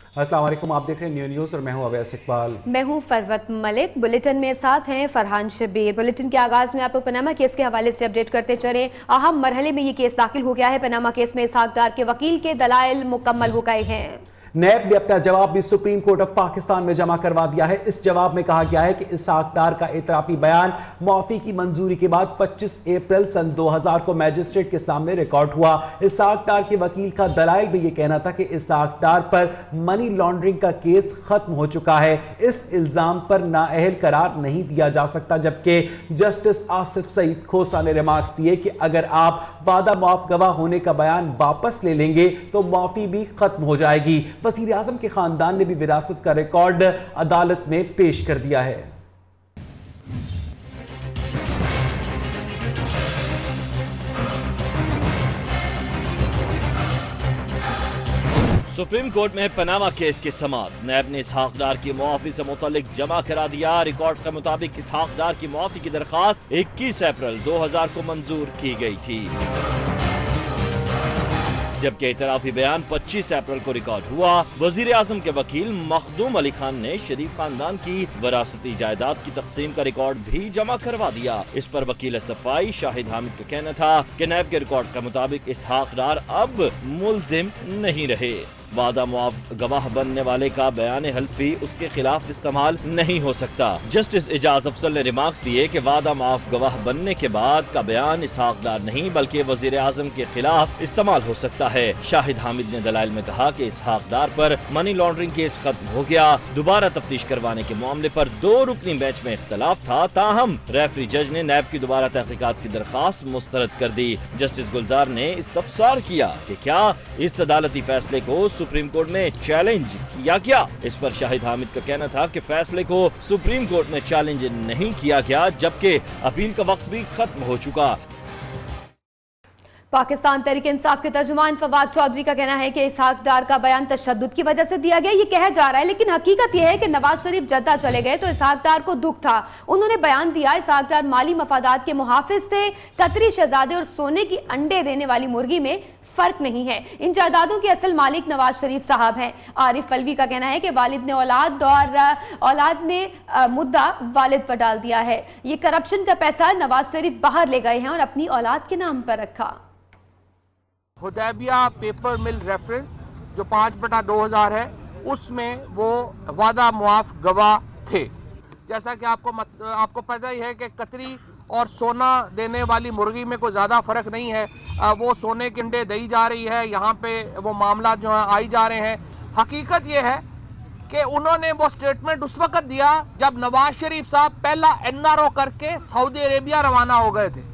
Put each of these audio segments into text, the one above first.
अस्सलाम वालेकुम, आप देख रहे हैं न्यू न्यूज़ और मैं हूं अवैस इकबाल। मैं हूं फरवत मलिक। बुलेटिन में साथ हैं फरहान शबीर। बुलेटिन के आगाज में आपको पनामा केस के हवाले से अपडेट करते चले। अहम मरहले में ये केस दाखिल हो गया है। पनामा केस में इसहाक डार के वकील के दलाइल मुकम्मल हो गए हैं। नैब ने अपना जवाब भी सुप्रीम कोर्ट ऑफ पाकिस्तान में जमा करवा दिया है। इस जवाब में कहा गया है कि इसहाक डार का इतराफी बयान मुआफी की मंजूरी के बाद 25 अप्रैल सन 2000 को मैजिस्ट्रेट के सामने रिकॉर्ड हुआ। इसहाक डार के वकील का दलाइल भी ये कहना था कि इसहाक डार पर मनी लॉन्ड्रिंग का केस खत्म हो चुका है, इस इल्जाम पर नाअहल करार नहीं दिया जा सकता। जबकि जस्टिस आसिफ सईद खोसा ने रिमार्क्स दिए कि अगर आप वादा मुआफ गवाह होने का बयान वापस ले लेंगे तो मुआफी भी खत्म हो जाएगी। वज़ीर आज़म के खानदान ने भी विरासत का रिकॉर्ड अदालत में पेश कर दिया है। सुप्रीम कोर्ट में पनामा केस की समाअत। नैब ने इसहाक डार की मुआफी से मुतालिक जमा करा दिया। रिकॉर्ड के मुताबिक इसहाक डार की मुआफी की दरखास्त 21 अप्रैल 2000 को मंजूर की गई थी, जबकि इतराफी बयान 25 अप्रैल को रिकॉर्ड हुआ। वजीर आजम के वकील मखदूम अली खान ने शरीफ खानदान की विरासती जायदाद की तकसीम का रिकॉर्ड भी जमा करवा दिया। इस पर वकील सफाई शाहिद हामिद का कहना था कि नैब के रिकॉर्ड के मुताबिक इसहाक डार अब मुल्जिम नहीं रहे। वादा मुआफ गवाह बनने वाले का बयान हल्फी उसके खिलाफ इस्तेमाल नहीं हो सकता। जस्टिस एजाज अफजल ने रिमार्क्स दिए कि वादा मुआफ गवाह बनने के बाद का बयान इसहाक डार नहीं बल्कि वजीर आजम के खिलाफ इस्तेमाल हो सकता है। शाहिद हामिद ने दलाइल में कहा कि इसहाक डार पर मनी लॉन्ड्रिंग केस खत्म हो गया। दोबारा तफ्तीश करवाने के मामले पर 2 रुकनी बेंच में इख्तलाफ था, ताहम रेफरी जज ने नैब की दोबारा तहकीकात की दरखास्त मुस्तरद कर दी। जस्टिस गुलजार ने इस्तफसार किया कि क्या इस अदालती फैसले को सुप्रीम कोर्ट में चैलेंज किया गया। इस पर शाहिद हामिद का कहना था कि फैसले को सुप्रीम कोर्ट में चैलेंज नहीं किया गया, जबकि अपील का वक्त भी खत्म हो चुका। पाकिस्तान तहरीक इंसाफ के तर्जुमान फवाद चौधरी का कहना है कि इसहाक डार का बयान तशद्दुद की वजह से दिया गया। ये कहा जा रहा है, लेकिन हकीकत यह है कि नवाज शरीफ जद्दा चले गए तो इसहाक डार को दुख था। उन्होंने बयान दिया इसहाक डार माली मफादात के मुहाफिज थे। कतरी शहजादे और सोने की अंडे देने वाली मुर्गी में फर्क नहीं है। इन जायदादों के असल मालिक नवाज शरीफ साहब हैं। आरिफ अलवी का कहना है कि वालिद ने औलाद और औलाद ने मुद्दा वालिद पर डाल दिया है। ये करप्शन का पैसा नवाज शरीफ बाहर ले गए हैं और अपनी औलाद के नाम पर रखा। हुदैबिया पेपर मिल रेफरेंस जो 5/2000 है, उसमें वो वादा मुआफ गवाह थे। जैसा कि आपको पता ही है कि कतरी और सोना देने वाली मुर्गी में कोई ज़्यादा फ़र्क नहीं है। वो सोने के अंडे दी जा रही है, यहाँ पे वो मामला जो है आई जा रहे हैं। हकीकत ये है कि उन्होंने वो स्टेटमेंट उस वक्त दिया जब नवाज शरीफ साहब पहला NRO करके सऊदी अरेबिया रवाना हो गए थे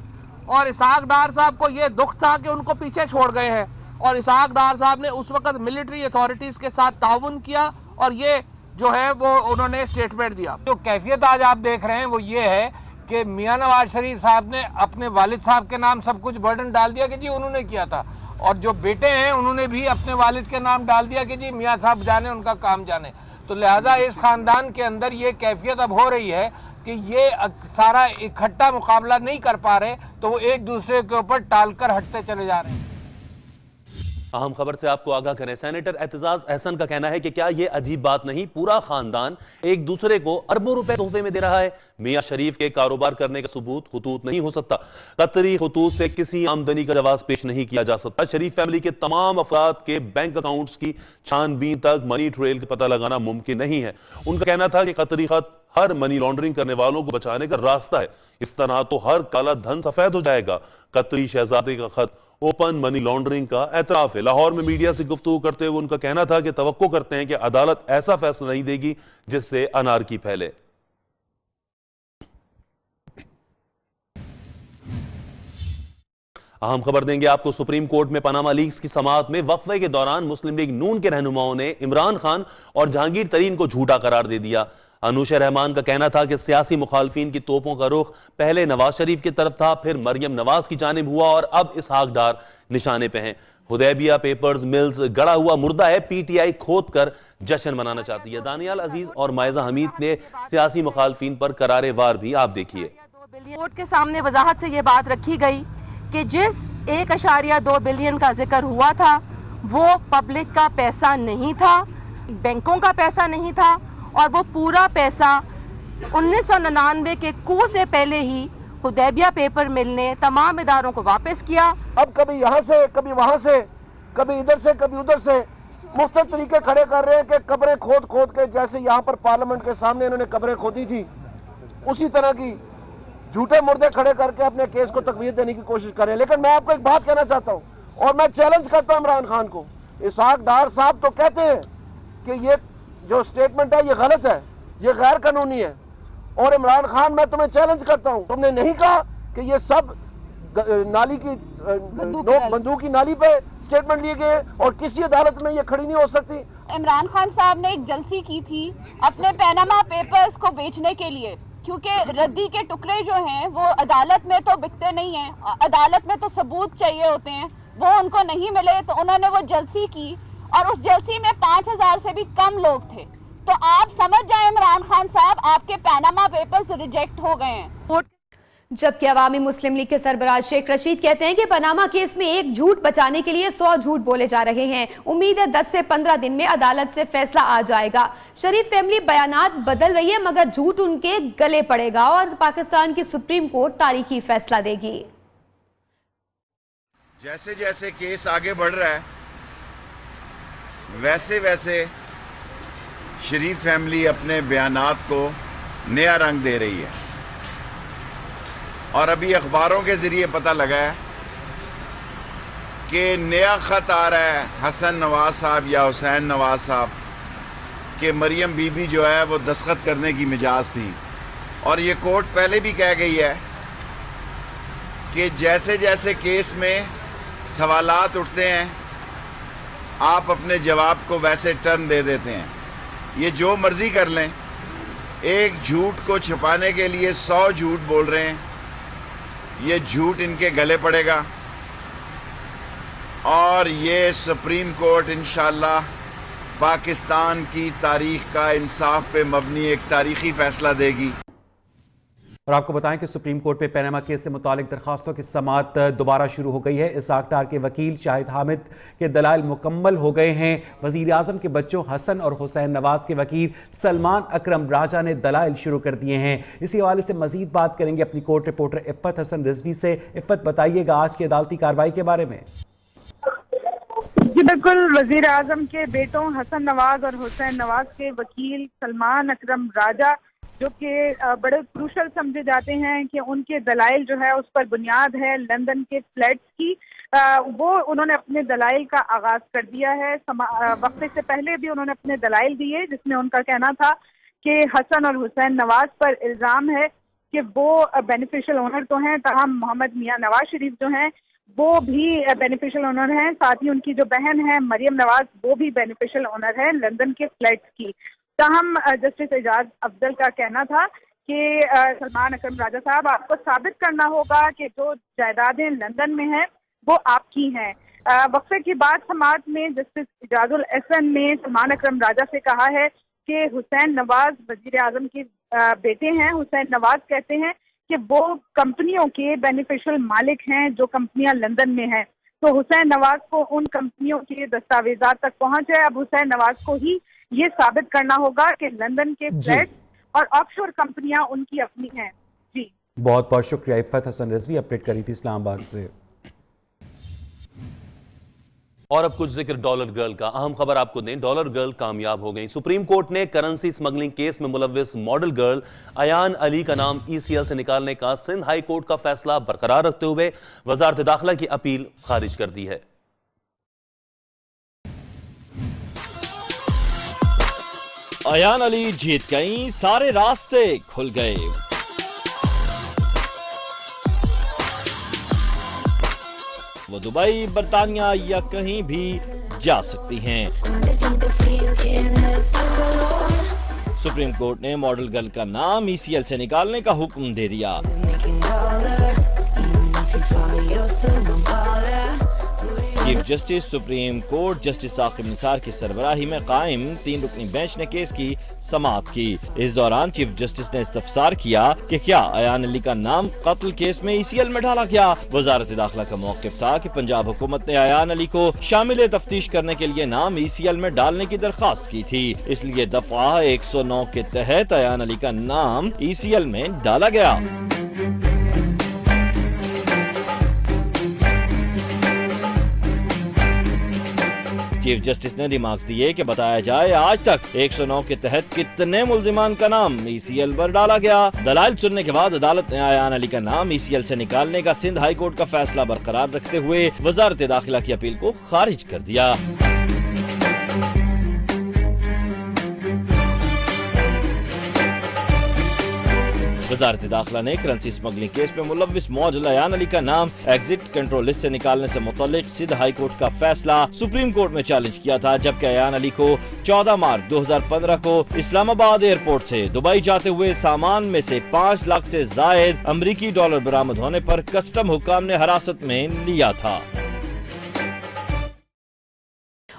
और इसहाक डार साहब को ये दुख था कि उनको पीछे छोड़ गए हैं। और इसहाक डार साहब ने उस वक्त मिलिट्री अथॉरिटीज़ के साथ ताउन किया और ये जो है वो उन्होंने स्टेटमेंट दिया। जो कैफियत आज आप देख रहे हैं वो ये है कि मियां नवाज शरीफ साहब ने अपने वालिद साहब के नाम सब कुछ बर्डन डाल दिया कि जी उन्होंने किया था, और जो बेटे हैं उन्होंने भी अपने वालिद के नाम डाल दिया कि जी मियां साहब जाने, उनका काम जाने। तो लिहाजा इस ख़ानदान के अंदर ये कैफियत अब हो रही है कि ये सारा इकट्ठा मुकाबला नहीं कर पा रहे, तो वो एक दूसरे के ऊपर टालकर हटते चले जा रहे हैं। अहम खबर से आपको आगाह करें। सेनेटर एतजाज अहसन का कहना है कि क्या यह अजीब बात नहीं, पूरा खानदान एक दूसरे को अरबों रुपए तोहफे में दे रहा है। मियां शरीफ के कारोबार करने का सबूत खतूत नहीं हो सकता। कतरी खतूत से किसी आमदनी का जवाब पेश नहीं किया जा सकता। शरीफ फैमिली के तमाम अफराद के बैंक अकाउंट्स की छानबीन तक मनी ट्रेल का पता लगाना मुमकिन नहीं है। उनका कहना था कि कतरी खत हर मनी लॉन्ड्रिंग करने वालों को बचाने का रास्ता है, इस तरह तो हर काला धन सफेद हो जाएगा। कतरी शहजादे का खत ओपन मनी लॉन्ड्रिंग का एतराफ है। लाहौर में मीडिया से गुफ्तगू करते हुए उनका कहना था कि तवक्को करते हैं कि अदालत ऐसा फैसला नहीं देगी जिससे अनारकी फैले। अहम खबर देंगे आपको सुप्रीम कोर्ट में पनामा लीक्स की समाअत में वक्फे के दौरान मुस्लिम लीग नून के रहनुमाओं ने इमरान खान और जहांगीर तरीन को झूठा करार दे दिया। अनुशा रहमान का कहना था कि सियासी मुखालफिन की तोपों का रुख पहले नवाज शरीफ की तरफ था, फिर मरियम नवाज की जानिब हुआ और अब इसहाक डार निशाने पे हैं। हुदैबिया पेपर्स मिल्स गड़ा हुआ मुर्दा है, पीटीआई खोद कर जश्न मनाना चाहती है। दानियाल अजीज और मायजा हमीद ने सियासी मुखालफिन पर करारे वार भी आप देखिए। कोर्ट के सामने वजाहत से ये बात रखी गई कि जिस 1.2 बिलियन का जिक्र हुआ था वो पब्लिक का पैसा नहीं था, बैंकों का पैसा नहीं था और वो पूरा पैसा 1999 के coup से पहले ही हुदैबिया पेपर मिल ने तमाम इदारों को वापस किया। अब कभी यहाँ से, कभी वहाँ से, कभी इधर से, कभी उधर से मुख्तलिफ तरीके खड़े कर रहे हैं कि कब्रें खोद खोद के, जैसे यहाँ पर पार्लियामेंट के सामने इन्होंने कब्रें खोदी थी, उसी तरह की झूठे मुर्दे खड़े करके अपने केस को तकवीत देने की कोशिश कर रहे हैं। लेकिन मैं आपको एक बात कहना चाहता हूँ और मैं चैलेंज करता हूँ इमरान खान को। इसहाक डार साहब तो कहते हैं कि ये जो स्टेटमेंट है ये गलत है, ये गैर कानूनी है, और इमरान खान मैं तुम्हें चैलेंज करता हूँ, तुमने नहीं कहा कि ये सब नाली की बंदूक की नाली पे स्टेटमेंट लिए गए और किसी अदालत में ये खड़ी नहीं हो सकती। इमरान खान साहब ने एक जलसी की थी अपने पैनामा पेपर्स को बेचने के लिए, क्योंकि रद्दी के टुकड़े जो हैं वो अदालत में तो बिकते नहीं हैं, अदालत में तो सबूत चाहिए होते हैं, वो उनको नहीं मिले तो उन्होंने वो जलसी की और उस जलसी में 5000 से भी कम लोग थे। तो आप समझ जाएं इमरान खान साहब, आपके पैनामा पेपर्स रिजेक्ट हो गए हैं। जबकि अवामी मुस्लिम लीग के सरबराह शेख रशीद कहते हैं कि पनामा केस में एक झूठ बचाने के लिए 100 झूठ बोले जा रहे हैं। उम्मीद है 10 से 15 दिन में अदालत से फैसला आ जाएगा। शरीफ फैमिली बयानात बदल रही है मगर झूठ उनके गले पड़ेगा और पाकिस्तान की सुप्रीम कोर्ट तारीखी फैसला देगी। जैसे जैसे केस आगे बढ़ रहा है वैसे वैसे शरीफ फैमिली अपने बयानात को नया रंग दे रही है, और अभी अखबारों के ज़रिए पता लगा है कि नया ख़त आ रहा है हसन नवाज साहब या हुसैन नवाज साहब कि मरियम बीबी जो है वो दस्तखत करने की मिजाज थी, और ये कोर्ट पहले भी कह गई है कि जैसे जैसे केस में सवालात उठते हैं आप अपने जवाब को वैसे टर्न दे देते हैं। ये जो मर्ज़ी कर लें, एक झूठ को छुपाने के लिए 100 झूठ बोल रहे हैं, ये झूठ इनके गले पड़ेगा और ये सुप्रीम कोर्ट इंशाअल्लाह पाकिस्तान की तारीख का इंसाफ पे मबनी एक तारीखी फैसला देगी। और आपको बताएं कि सुप्रीम कोर्ट में पैनामा केस से मुतालिक दरखास्तों की समाअत दोबारा शुरू हो गई है। इसहाक डार के वकील शाहिद हामिद के दलाइल मुकम्मल हो गए हैं। वजीर आजम के बच्चों हसन और हुसैन नवाज के वकील सलमान अकरम राजा ने दलाइल शुरू कर दिए हैं। इसी हवाले से मजीद बात करेंगे अपनी कोर्ट रिपोर्टर इफ़्फ़त हसन रिजवी से। इफ़्फ़त, बताइएगा आज की अदालती कार्रवाई के बारे में। जी बिल्कुल, वजीर आजम के बेटों हसन नवाज और हुसैन नवाज के वकील सलमान अकरम राजा जो कि बड़े क्रूशल समझे जाते हैं कि उनके दलाइल जो है उस पर बुनियाद है लंदन के फ्लैट्स की, वो उन्होंने अपने दलाइल का आगाज कर दिया है। वक्फे से पहले भी उन्होंने अपने दलाइल दिए जिसमें उनका कहना था कि हसन और हुसैन नवाज पर इल्ज़ाम है कि वो बेनिफिशियल ओनर तो हैं, ताहम मोहम्मद मियां नवाज शरीफ जो हैं वो भी बेनिफिशियल ओनर हैं। साथ ही उनकी जो बहन है मरियम नवाज वो भी बेनिफिशियल ओनर है लंदन के फ्लैट्स की। ताहम जस्टिस एजाज अफजल का कहना था कि सलमान अकरम राजा साहब, आपको साबित करना होगा कि जो जायदादें लंदन में हैं वो आपकी हैं। वक्फे की बाद समाअत में जस्टिस एजाजुल एहसन ने सलमान अकरम राजा से कहा है कि हुसैन नवाज वजीर आजम के बेटे हैं। हुसैन नवाज कहते हैं कि वो कंपनियों के बेनिफिशियल मालिक हैं जो कंपनियां लंदन में हैं, तो हुसैन नवाज को उन कंपनियों के दस्तावेजात तक पहुंच है। अब हुसैन नवाज को ही ये साबित करना होगा कि लंदन के फ्लैट और ऑफशोर कंपनियां उनकी अपनी हैं। जी बहुत बहुत शुक्रिया इफ़्फ़त हसन रिजवी, अपडेट करी थी इस्लामाबाद से। और अब कुछ जिक्र डॉलर गर्ल का। अहम खबर आपको दें, डॉलर गर्ल कामयाब हो गई। सुप्रीम कोर्ट ने करेंसी स्मगलिंग केस में मुलव्विस मॉडल गर्ल अयान अली का नाम ECL से निकालने का सिंध हाई कोर्ट का फैसला बरकरार रखते हुए वजारत दाखिला की अपील खारिज कर दी है। अयान अली जीत गई, सारे रास्ते खुल गए। वो दुबई, बर्तानिया या कहीं भी जा सकती हैं। सुप्रीम कोर्ट ने मॉडल गर्ल का नाम ECL से निकालने का हुक्म दे दिया। Chief justice supreme court justice Saqib Nisar की सरबराही में कायम 3 रुकनी बेंच ने केस की समाअत की। इस दौरान चीफ जस्टिस ने इस्तफसार किया कि क्या अयान अली का नाम कत्ल केस में ECL में डाला गया। वजारत दाखिला का मौक़िफ़ था कि पंजाब हुकूमत ने अयान अली को शामिल तफ्तीश करने के लिए नाम ECL में डालने की दरख्वास्त की थी, इसलिए दफा 109 के तहत अयान अली का नाम ECL में डाला गया। चीफ जस्टिस ने रिमार्क्स दिए कि बताया जाए आज तक 109 के तहत कितने मुल्जिमान का नाम ECL पर डाला गया। दलाइल सुनने के बाद अदालत ने अयान अली का नाम ECL से निकालने का सिंध हाई कोर्ट का फैसला बरकरार रखते हुए वजारत दाखिला की अपील को खारिज कर दिया। वजारत दाखिला ने करेंसी स्मगलिंग केस में मुलव्विस मौजूद अयान अली का नाम एग्जिट कंट्रोल लिस्ट से निकालने से मुतल्लिक सिंध हाई कोर्ट का फैसला सुप्रीम कोर्ट में चैलेंज किया था, जबकि अयान अली को 14 मार्च 2015 को इस्लामाबाद एयरपोर्ट से दुबई जाते हुए सामान में से 5 लाख से जायद अमरीकी डॉलर बरामद होने पर कस्टम हुक्काम ने हिरासत में लिया था।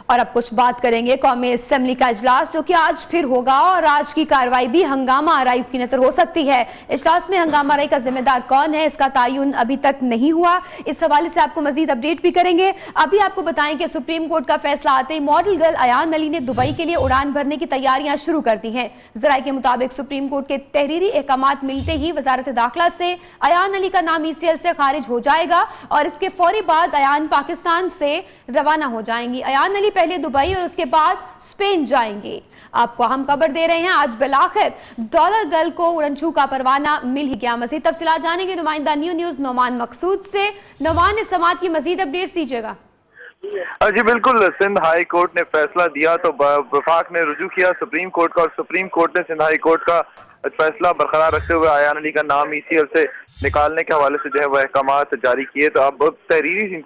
और अब कुछ बात करेंगे कौमी असेंबली का इजलास जो कि आज फिर होगा और आज की कार्रवाई भी हंगामा आराई की नजर हो सकती है। इजलास में हंगामा आराई का जिम्मेदार कौन है, इसका तायुन अभी तक नहीं हुआ। इस हवाले से आपको मजीद अपडेट भी करेंगे। अभी आपको बताएं कि सुप्रीम कोर्ट का फैसला आते ही मॉडल गर्ल अयान अली ने दुबई के लिए उड़ान भरने की तैयारियां शुरू कर दी हैं। जराये के मुताबिक सुप्रीम कोर्ट के तहरीरी अहकामात मिलते ही वजारत दाखिला से अयान अली का नाम ECL से खारिज हो जाएगा और इसके फौरी बाद अयान पाकिस्तान से रवाना हो जाएंगी। अयान अली पहले दुबई और उसके बाद स्पेन जाएंगे। आपको हम खबर दे रहे हैं, आज बिलाखिर डॉलर गर्ल को उड़नछू का परवाना मिल ही गया। मजीद तफसीलात जानेंगे नुमाइंदा न्यूज़ नोमान मकसूद से। नोमान, इस समाअत की मजीद अपडेट्स दीजिएगा। जी बिल्कुल, सिंध हाई कोर्ट ने फैसला दिया तो वफाक ने रुजू किया सुप्रीम कोर्ट का और सुप्रीम कोर्ट ने सिंध हाई कोर्ट का फैसला बरकरार रखते हुए अयान अली का नाम ECL से निकालने के हवाले से जो है वो अहकामात जारी किए। तो अब तहरीरी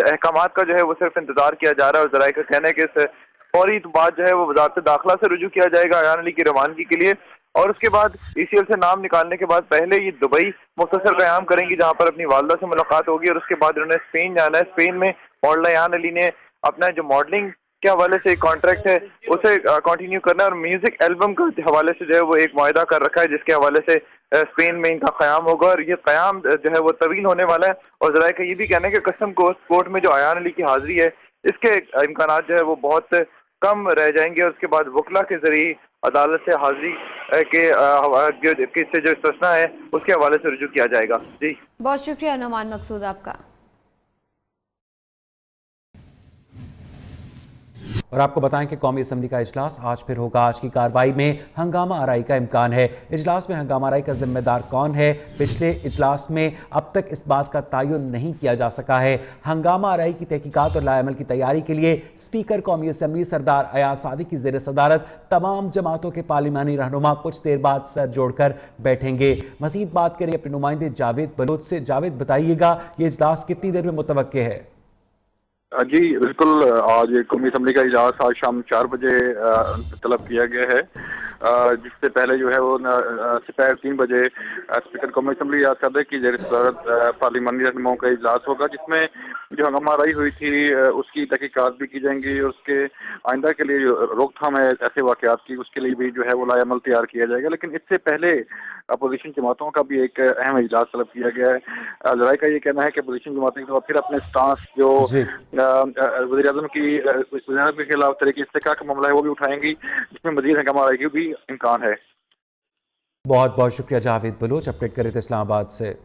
अहकामात का जो है वो सिर्फ इंतजार किया जा रहा है और जराये का कहना है कि इस फौरी बाद जो है वो वजारत दाखिला से रुजू किया जाएगा अयान अली की रवानगी के लिए और उसके बाद ECL से नाम निकालने के बाद पहले ये दुबई मुख्तसर क़याम करेंगी जहाँ पर अपनी वालदा से मुलाकात होगी और उसके बाद उन्होंने स्पेन जाना है। स्पेन में मॉडल अयान अली ने अपना जो मॉडलिंग के हवाले से एक कॉन्ट्रैक्ट है उसे कंटिन्यू करना है और म्यूजिक एल्बम के हवाले से जो है वो एक मुआहदा कर रखा है जिसके हवाले से स्पेन में इनका क़याम होगा और ये क़याम जो है वो तवील होने वाला है। और जराये का ये भी कहना है कि कस्टम कोर्ट में जो अयान अली की हाजिरी है इसके इम्कानात जो है वो बहुत कम रह जाएंगे और उसके बाद वकला के जरिए अदालत से हाजिरी के से जो इस्तिस्ना है उसके हवाले से रुजू किया जाएगा। जी बहुत शुक्रिया नोमान मकसूद आपका। और आपको बताएं कि कौमी असेंबली का इजलास आज फिर होगा। आज की कार्रवाई में हंगामा आराई का इम्कान है। इजलास में हंगामा आराई का जिम्मेदार कौन है, पिछले इजलास में अब तक इस बात का तायुन नहीं किया जा सका है। हंगामा आराई की तहकीकात और लाएमल की तैयारी के लिए स्पीकर कौमी असेंबली सरदार अयाज सादी की ज़ेर सदारत तमाम जमातों के पार्लिमानी रहनुमा कुछ देर बाद सर जोड़कर बैठेंगे। मजीद बात करें अपने नुमाइंदे जावेद बलोच से। जावेद, बताइएगा ये इजलास कितनी देर में मुतवक्के है? जी बिल्कुल, आज कौमी असेंबली का इजलास आज शाम 4 बजे तलब किया गया है, जिससे पहले जो है वो दोपहर 3 बजे स्पीकर कौमी असेंबली अयाज सादी की ज़ेर सदारत पार्लिमानी रहनुमाओं का इजलास होगा जिसमें जो हंगामा आराई हुई थी उसकी तहकीकात भी की जाएंगी और उसके आइंदा के लिए जो रोकथाम है ऐसे वाक़यात की उसके लिए भी जो है वो लाएमल तैयार किया जाएगा। लेकिन इससे पहले अपोजिशन जमातों का भी एक अहम इजलास तलब किया गया है। जराये का ये कहना है कि अपोजिशन जमातें एक बार फिर अपने स्टांस जो वज़ीर-ए-आज़म के खिलाफ तरीके इस्तेका का मामला है वो भी उठाएंगी जिसमें मज़ीद हंगामा आराई की भी इम्कान है। बहुत बहुत शुक्रिया जावेद बलोच, अपडेट करे थे इस्लामाबाद से।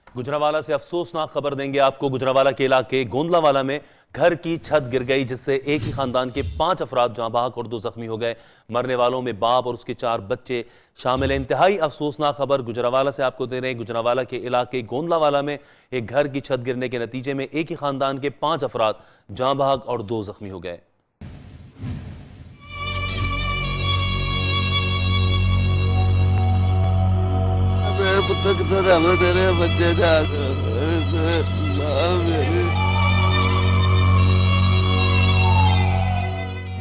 गुजरावाला से अफसोसनाक खबर देंगे आपको। गुजरावाला के इलाके गोंदलावाला में घर की छत गिर गई जिससे एक ही खानदान के 5 अफराद जहां बहक और 2 जख्मी हो गए। मरने वालों में बाप और उसके 4 बच्चे शामिल हैं। इंतहाई अफसोसनाक खबर गुजरावाला से आपको दे रहे हैं। गुजरावाला के इलाके गोंदलावाला में एक घर की छत गिरने के नतीजे में एक ही खानदान के 5 अफराद जहां बहक और 2 जख्मी हो गए।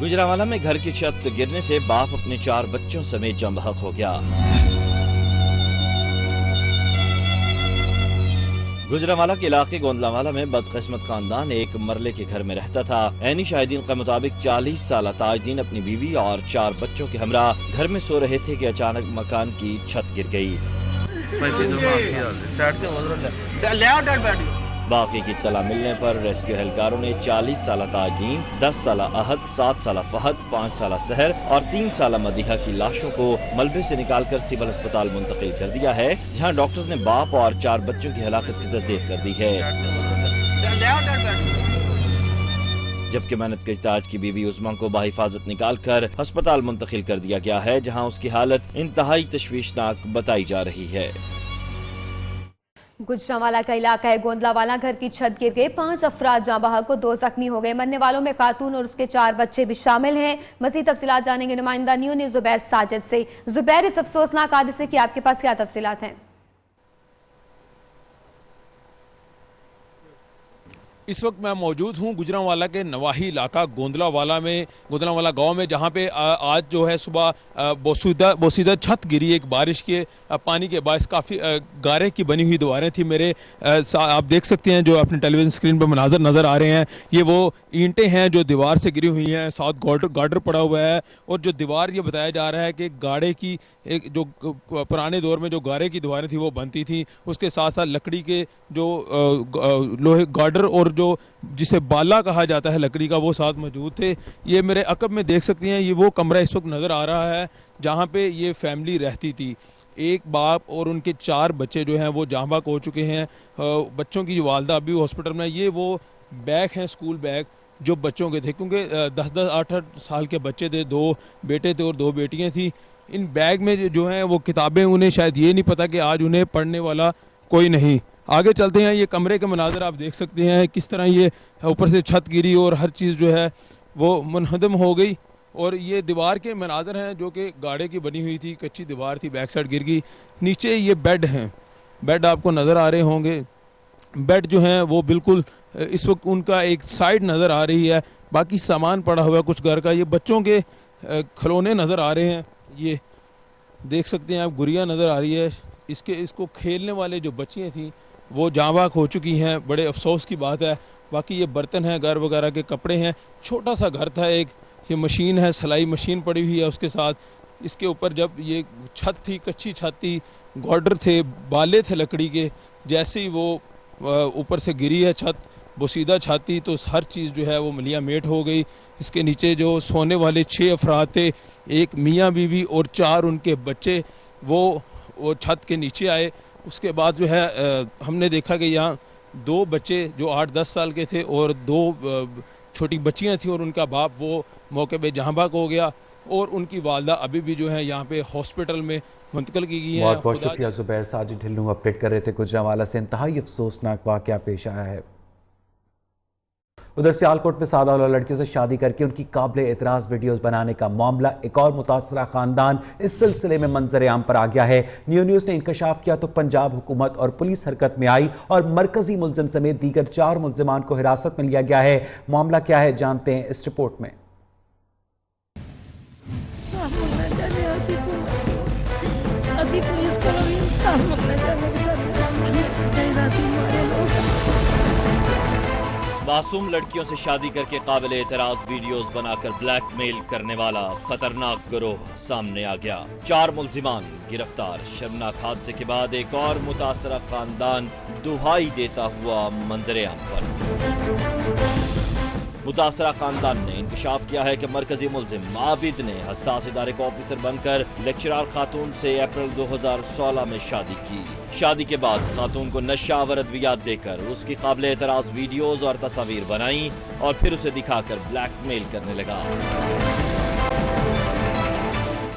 गुजरावाला में घर की छत गिरने से बाप अपने 4 बच्चों समेत जम बहक हो गया। गुजरांवाला के इलाके गोंदलावाला में बदकिस्मत खानदान एक मरले के घर में रहता था। ऐनी शाहिदीन के मुताबिक 40 साल ताजदीन अपनी बीवी और 4 बच्चों के हमरा घर में सो रहे थे कि अचानक मकान की छत गिर गई। वाक़े की इत्तला मिलने पर रेस्क्यू एहलकारों ने 40 साल ताजदीन, 10 साल अहद, 7 साल फहद, 5 साल सहर और 3 साल मदीहा की लाशों को मलबे से निकालकर सिविल अस्पताल मुंतकिल कर दिया है, जहां डॉक्टर्स ने बाप और 4 बच्चों की हलाकत की तस्दीक कर दी है। जबकि मेहनत के ताज की बीवी उस्मा को बाहिफाजत निकालकर अस्पताल मुंतकिल कर दिया गया है, जहां उसकी हालत इंतहाई तशवीशनाक बताई जा रही है। गुजरांवाला का इलाका है गोंदलावाला, घर की छत गिर गई, 5 अफराद जाँ बहक, 2 जख्मी हो गए। मरने वालों में खातून और उसके 4 बच्चे भी शामिल हैं। मज़ीद तफसीलात जानेंगे नुमाइंदा न्यू न्यूज़ ज़ुबैर साजिद से। ज़ुबैर, इस अफसोसनाक हादसे की आपके पास क्या तफसीलात हैं? इस वक्त मैं मौजूद हूँ गुजरांवाला के नवाही इलाका गोंदलावाला में, गोंदलावाला गांव में, जहाँ पे आज जो है सुबह बोसीदा छत गिरी एक बारिश के पानी के बायस। काफ़ी गारे की बनी हुई दीवारें थी। मेरे आप देख सकते हैं जो अपने टेलीविज़न स्क्रीन पर मनाजर नज़र आ रहे हैं, ये वो ईंटें हैं जो दीवार से गिरी हुई हैं, साथ गार्डर पड़ा हुआ है। और जो दीवार ये बताया जा रहा है कि गाड़े की एक जो पुराने दौर में जो गारे की दीवारें थी वो बनती थी, उसके साथ साथ लकड़ी के जो लोहे गार्डर और जो जिसे बाला कहा जाता है लकड़ी का, वो साथ मौजूद थे। ये मेरे अकब में देख सकती हैं, ये वो कमरा इस वक्त नज़र आ रहा है जहाँ पे ये फैमिली रहती थी। एक बाप और उनके 4 बच्चे जो हैं वो जाँबाक हो चुके हैं। बच्चों की जो वालदा अभी हॉस्पिटल में, ये वो बैग हैं, स्कूल बैग जो बच्चों के थे, क्योंकि 10-10, 8-8 साल के बच्चे थे, 2 बेटे थे और 2 बेटियाँ थी। इन बैग में जो हैं वो किताबें, उन्हें शायद ये नहीं पता कि आज उन्हें पढ़ने वाला कोई नहीं। आगे चलते हैं, ये कमरे के मनाजर आप देख सकते हैं किस तरह ये ऊपर से छत गिरी और हर चीज़ जो है वो मुनहदम हो गई। और ये दीवार के मनाजर हैं जो कि गाड़े की बनी हुई थी, कच्ची दीवार थी, बैक साइड गिर गई। नीचे ये बेड हैं, बेड आपको नज़र आ रहे होंगे। बेड जो हैं वो बिल्कुल इस वक्त उनका एक साइड नज़र आ रही है, बाकी सामान पड़ा हुआ है कुछ घर का। ये बच्चों के खिलौने नज़र आ रहे हैं, ये देख सकते हैं आप, गुड़िया नज़र आ रही है। इसको खेलने वाले जो बच्चियाँ थी वो जाँबाक हो चुकी हैं, बड़े अफसोस की बात है। बाकी ये बर्तन हैं, घर वगैरह के कपड़े हैं। छोटा सा घर था, एक ये मशीन है, सिलाई मशीन पड़ी हुई है उसके साथ। इसके ऊपर जब ये छत थी, कच्ची छत थी, गार्डर थे, बाले थे लकड़ी के, जैसे ही वो ऊपर से गिरी है छत, बोसीदा छत थी, तो हर चीज़ जो है वो मलिया मेट हो गई। इसके नीचे जो सोने वाले 6 अफराद थे, एक मियाँ बीवी और 4 उनके बच्चे, वो छत के नीचे आए। उसके बाद जो है हमने देखा कि यहाँ 2 बच्चे जो 8-10 साल के थे और 2 छोटी बच्चियाँ थी और उनका बाप वो मौके पे जहाँबाक हो गया। और उनकी वालदा अभी भी जो है यहाँ पे हॉस्पिटल में मुंतकिल की गई है। बहुत बहुत शुक्रिया ज़ुबैर साजिद ढिल्लू अपडेट कर रहे थे। गुजरांवाला से इंतहाई अफसोसनाक वाक़या पेश आया है। उधर सियालकोट में सादा लड़कियों से शादी करके उनकी काबिल एतराज़ वीडियोस बनाने का मामला, एक और मुतासरा खानदान इस सिलसिले में मंजर आम पर आ गया है। न्यू न्यूज़ ने इंकशाफ किया तो पंजाब हुकूमत और पुलिस हरकत में आई और मरकजी मुलजिम समेत दीगर 4 मुलजिमान को हिरासत में लिया गया है। मामला क्या है, जानते हैं इस रिपोर्ट में। मासूम लड़कियों से शादी करके काबिल एतराज वीडियोस बनाकर ब्लैकमेल करने वाला खतरनाक गिरोह सामने आ गया। 4 मुलजिमान गिरफ्तार। शर्मनाक हादसे के बाद एक और मुतासरा खानदान दुहाई देता हुआ मंजर आम पर। मुतासरा खानदान ने इंकशाफ किया है कि मरकजी मुलजिम आबिद ने हसास इदारे का ऑफिसर बनकर लेक्चरार खातून से अप्रैल 2016 में शादी की। शादी के बाद खातून को नशावर अद्वियात देकर उसकी काबिल एतराज वीडियोस और तस्वीर बनाई और फिर उसे दिखाकर ब्लैकमेल करने लगा।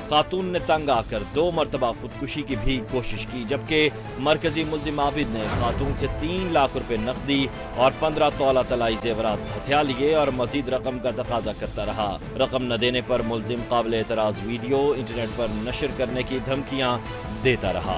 खातून ने तंग आकर 2 मरतबा खुदकुशी की भी कोशिश की, जबकि मरकजी मुलजिम आबिद ने खातून से 3 लाख रुपए नकदी और 15 तोला तलाई जेवरात हथिया लिए और मजीद रकम का तकाजा करता रहा। रकम न देने पर मुलजिम काबिल एतराज वीडियो इंटरनेट पर नशर करने की धमकियां देता रहा।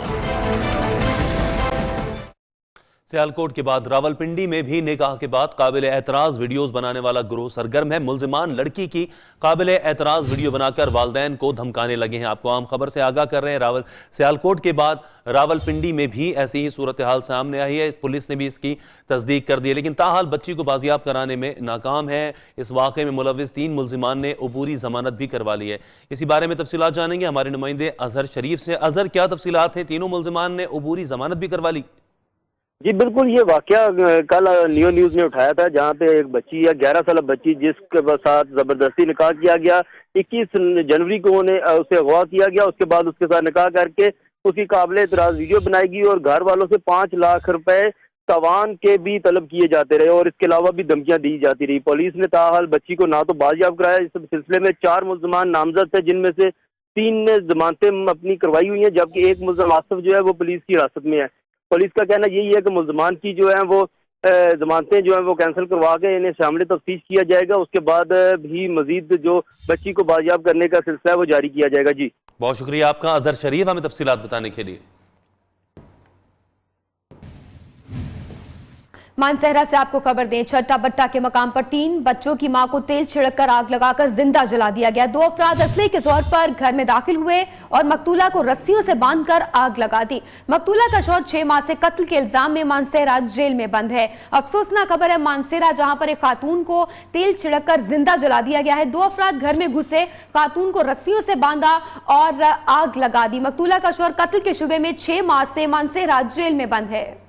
सियालकोट के बाद रावलपिंडी में भी निकाह के बाद काबिल एतराज वीडियोस बनाने वाला गिरोह सरगर्म है। मुल्जिमान लड़की की काबिल एतराज वीडियो बनाकर वालदैन को धमकाने लगे हैं। आपको आम खबर से आगाह कर रहे हैं। सियालकोट के बाद रावलपिंडी में भी ऐसी ही सूरत हाल सामने आई है। पुलिस ने भी इसकी तस्दीक कर दी है, लेकिन ताहाल बच्ची को बाजियाब कराने में नाकाम है। इस वाक़े में मुलविस 3 मुल्जिमान ने अबूरी जमानत भी करवा ली है। इसी बारे में तफसीलात जानेंगे हमारे नुमाइंदे अजहर शरीफ से। अजहर, क्या तफसीलात हैं? तीनों मुल्जिमान ने अबूरी जमानत भी करवा ली। जी बिल्कुल, ये वाकया कल नियो न्यूज़ ने उठाया था, जहाँ पे एक बच्ची या 11 साल बच्ची जिसके साथ जबरदस्ती निकाह किया गया, 21 जनवरी को उन्हें उसे अगवा किया गया। उसके बाद उसके साथ निकाह करके उसकी काबिल एतराज वीडियो बनाई गई और घर वालों से 5 लाख रुपए तवान के भी तलब किए जाते रहे और इसके अलावा भी धमकियां दी जाती रही। पुलिस ने ताहाल बच्ची को ना तो बाजियाब कराया। इस सिलसिले में 4 मुल्जिमान नामजद थे, जिनमें से 3 ने जमानतें अपनी करवाई हुई हैं, जबकि एक मुल्जिम आसिफ जो है वो पुलिस की हिरासत में है। पुलिस का कहना यही है कि मुल्जिमान की जो है वो जमानतें जो है वो कैंसिल करवा के इन्हें शामिल तफ्तीश किया जाएगा। उसके बाद भी मजीद जो बच्ची को बाजियाब करने का सिलसिला है वो जारी किया जाएगा। जी बहुत शुक्रिया आपका अजहर शरीफ, हमें तफसीलात बताने के लिए। मानसहरा से आपको खबर दें, छट्टा बट्टा के मकाम पर 3 बच्चों की मां को तेल छिड़ककर आग लगाकर जिंदा जला दिया गया। 2 अफराद असले के जोर पर घर में दाखिल हुए और मकतूला को रस्सियों से बांधकर आग लगा दी। मकतूला का शौहर 6 माह से कत्ल के इल्जाम में मानसहरा जेल में बंद है। अफसोसनाक खबर है मानसहरा, जहां पर एक खातून को तेल छिड़ककर जिंदा जला दिया गया है। 2 अफराद घर में घुसे, खातून को रस्सियों से बांधा और आग लगा दी। मकतूला का शौहर कत्ल के शुबे में 6 माह से मानसहरा जेल में बंद है।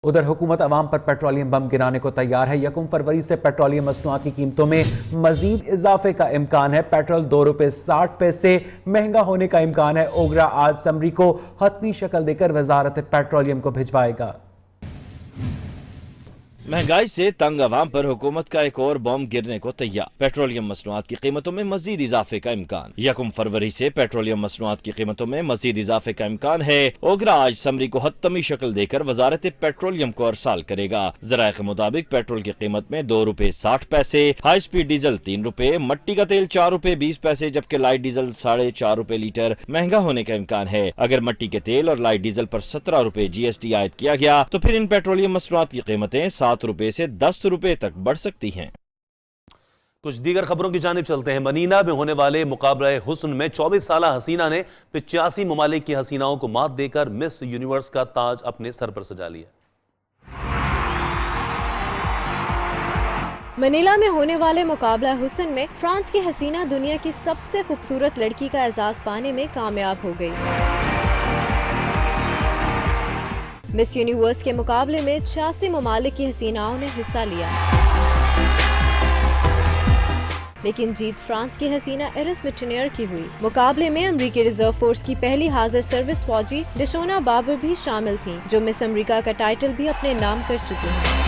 उधर हुकूमत अवाम पर पेट्रोलियम बम गिराने को तैयार है। 1 फरवरी से पेट्रोलियम मसनूआत की कीमतों में मजीद इजाफे का इम्कान है। पेट्रोल 2 रुपए 60 पैसे महंगा होने का इम्कान है। ओगरा आज समरी को हतमी शक्ल देकर वजारत पेट्रोलियम को भिजवाएगा। महंगाई से तंग अवाम पर हुकूमत का एक और बम गिरने को तैयार। पेट्रोलियम मसनूआत की कीमतों में मजीद इजाफे का इम्कान। 1 फरवरी से पेट्रोलियम मसनूआत की कीमतों में मजीद इजाफे का इम्कान है। ओगरा आज समरी को हतमी शक्ल देकर वजारत पेट्रोलियम को अरसाल करेगा। ज़राए के मुताबिक पेट्रोल की कीमत में 2 रुपए 60 पैसे, हाई स्पीड डीजल 3 रुपए, मट्टी का तेल 4 रुपए 20 पैसे, जबकि लाइट डीजल 4.5 रुपए लीटर महंगा होने का इम्कान है। अगर मट्टी के तेल और लाइट डीजल पर 17 रुपए GST आयद किया गया तो फिर इन पेट्रोलियम मसनूआत की कीमतें 7 रुपए से 10 रुपए तक बढ़ सकती हैं। कुछ दीगर खबरों की जानिब चलते हैं। मनीला में होने वाले मुकाबला हुस्न में 24 साला हसीना ने 85 ममालिक की हसीनाओं को मात देकर मिस यूनिवर्स का ताज अपने सर पर सजा लिया। मनीला में होने वाले मुकाबला हुस्न में फ्रांस की हसीना दुनिया की सबसे खूबसूरत लड़की का एजाज पाने में कामयाब हो गई। मिस यूनिवर्स के मुकाबले में 86 ममालिक की हसीनाओं ने हिस्सा लिया, लेकिन जीत फ्रांस की हसीना एरिस मिटनेयर की हुई। मुकाबले में अमरीकी रिजर्व फोर्स की पहली हाजिर सर्विस फौजी डिशोना बाबर भी शामिल थीं, जो मिस अमरीका का टाइटल भी अपने नाम कर चुकी हैं।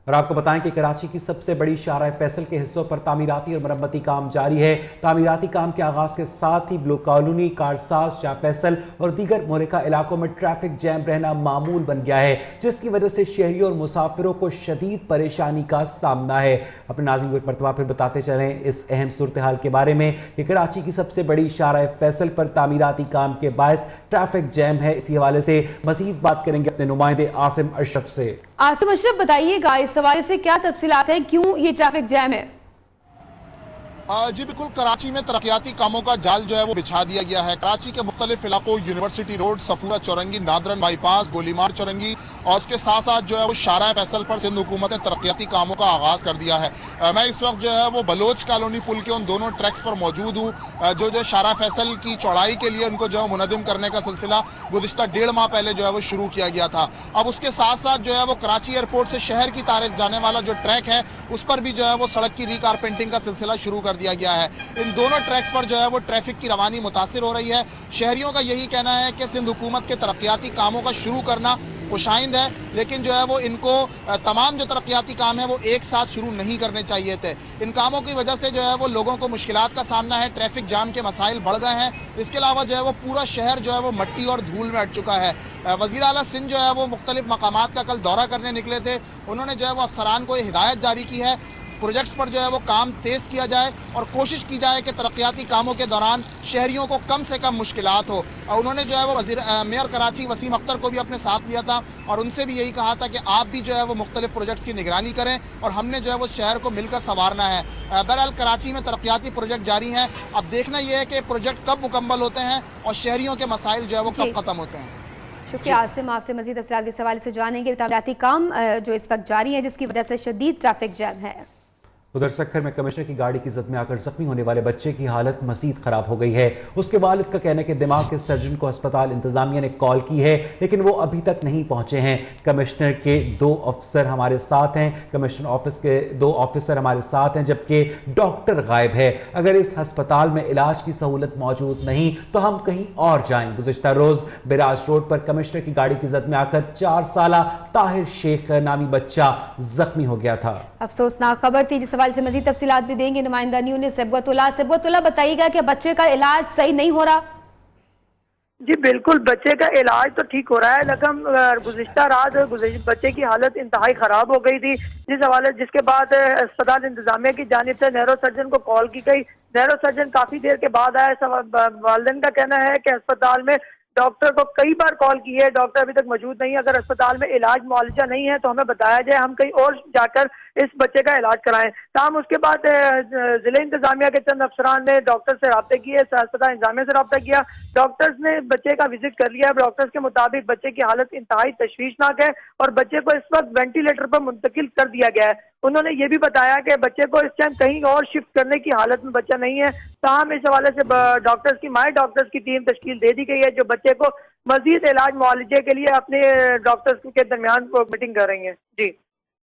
और आपको बताएं कि कराची की सबसे बड़ी शाहराह फैसल के हिस्सों पर तामीराती और मरम्मती काम जारी है। तामीराती काम के आगाज के साथ ही ब्लू कॉलोनी, कारसाज, शाह फैसल और दीगर मोहलिका इलाकों में ट्रैफिक जैम रहना मामूल बन गया है, जिसकी वजह से शहरियों और मुसाफिरों को शदीद परेशानी का सामना है। अपने नाज़रीन को एक मरतबा फिर बताते चलें इस अहम सूरत हाल के बारे में कि कराची की सबसे बड़ी शाहराह फैसल पर तामीराती काम के बायस ट्रैफिक जैम है। इसी हवाले से मजीद बात करेंगे अपने नुमाइंदे आसिम अशरफ से। आसिम अशरफ, बताइएगा इस हवाले से क्या तफसीलात हैं, क्यों ये ट्रैफिक जैम है? जी बिल्कुल, कराची में तरक्याती कामों का जाल जो है वो बिछा दिया गया है। कराची के मुख्तलिफ इलाकों, university road, Safura Chowrangi, northern bypass, Golimar Chowrangi और उसके साथ साथ जो है वो शाहराह फैसल पर सिंध हुकूमत ने तरक्याती कामों का आगाज कर दिया है। मैं इस वक्त जो है वो बलोच कॉलोनी पुल के उन दोनों ट्रैक्स पर मौजूद हूँ जो शाहराह फैसल की चौड़ाई के लिए उनको जो है मुनज़्ज़म करने का सिलसिला गुज़िश्ता 1.5 माह पहले जो है वो शुरू किया गया था। अब उसके साथ साथ जो है वो कराची एयरपोर्ट से शहर की तारीफ जाने वाला जो ट्रैक है उस पर भी जो है वो सड़क की रीकारपेंटिंग का सिलसिला शुरू कर दिया गया है। इन दोनों ट्रैक्स पर जो है वो ट्रैफिक की रवानी मुतासिर हो रही है। शहरियों का यही कहना है कि सिंध हुकूमत के तरक्याती कामों का शुरू करना खुशाइंद है, लेकिन जो है वो इनको तमाम जो तरक्याती काम है वो एक साथ शुरू नहीं करने चाहिए थे। इन कामों की वजह से जो है वो लोगों को मुश्किलात का सामना है, ट्रैफिक जाम के मसाइल बढ़ गए हैं। इसके अलावा जो है वो पूरा शहर जो है वो मट्टी और धूल में अट चुका है। वज़ीर आला सिंध जो है वो मुख्तलिफ मकामात का कल दौरा करने निकले थे। उन्होंने जो है वो अफसरान को हिदायत जारी की है प्रोजेक्ट्स पर जो है वो काम तेज किया जाए और कोशिश की जाए कि तरक्याती कामों के दौरान शहरियों को कम से कम मुश्किलात हो। उन्होंने जो है वो मेयर कराची वसीम अख्तर को भी अपने साथ लिया था और उनसे भी यही कहा था कि आप भी जो है वो मुख्तलिफ प्रोजेक्ट्स की निगरानी करें और हमने जो है वो शहर को मिलकर संवारना है। बहरहाल कराची में तरक्याती प्रोजेक्ट जारी हैं, अब देखना ये है कि प्रोजेक्ट कब मुकम्मल होते हैं और शहरियों के मसाइल जो है वो कब ख़त्म होते हैं। शुक्रिया आसिम, आपसे मज़ीद तफसीलात के सवाल से जानेंगे। तामीराती काम जो इस वक्त जारी है जिसकी वजह से शदीद ट्रैफिक जैम है। उधर सक्खर में कमिश्नर की गाड़ी की जद में आकर जख्मी होने वाले बच्चे की हालत मजीद खराब हो गई है। उसके वालिद का कहना है कि दिमाग के सर्जन को अस्पताल इंतजामिया ने कॉल की है लेकिन वो अभी तक नहीं पहुंचे हैं। कमिश्नर के 2 अफसर हमारे साथ हैं, कमिश्नर ऑफिस के 2 ऑफिसर हमारे साथ हैं जबकि डॉक्टर गायब है। अगर इस अस्पताल में इलाज की सहूलत मौजूद नहीं तो हम कहीं और जाएं। गुज़िश्ता रोज बिराज रोड पर कमिश्नर की गाड़ी की जद में आकर 4 साला ताहिर शेख नामी बच्चा जख्मी हो गया था। अफसोसनाक खबर थी, जिस सवाल से मजीद तफसीलात भी देंगे नुमाइंदा न्यू ने सेबगतुल्ला बताइएगा कि बच्चे का इलाज सही नहीं हो रहा। जी बिल्कुल, बच्चे का इलाज तो ठीक हो रहा है लेकिन गुज़िश्ता रात बच्चे की हालत इंतहाई ख़राब हो गई थी, जिसके बाद अस्पताल इंतजामिया की जानिब से नैरो सर्जन को कॉल की गई। नैरो सर्जन काफ़ी देर के बाद आया। वालिदैन का कहना है कि अस्पताल में डॉक्टर को कई बार कॉल की है, डॉक्टर अभी तक मौजूद नहीं है। अगर अस्पताल में इलाज मुआलजा नहीं है तो हमें बताया जाए, हम कहीं और जाकर इस बच्चे का इलाज कराएं। ताहम उसके बाद जिले इंतजामिया के चंद अफसरान ने डॉक्टर से रब्ता किए, अस्पताल इंतजामिया से रब्ता किया। डॉक्टर्स ने बच्चे का विजिट कर लिया। डॉक्टर्स के मुताबिक बच्चे की हालत इंतहाई तशवीशनाक है और बच्चे को इस वक्त वेंटिलेटर पर मुंतकिल कर दिया गया है। उन्होंने ये भी बताया कि बच्चे को इस टाइम कहीं और शिफ्ट करने की हालत में बच्चा नहीं है। ताहम इस हवाले से डॉक्टर्स की माई डॉक्टर्स की टीम तश्कील दे दी गई है जो बच्चे को मजीद इलाज मुआलजे के लिए अपने डॉक्टर्स के दरमियान मीटिंग कर रही है। जी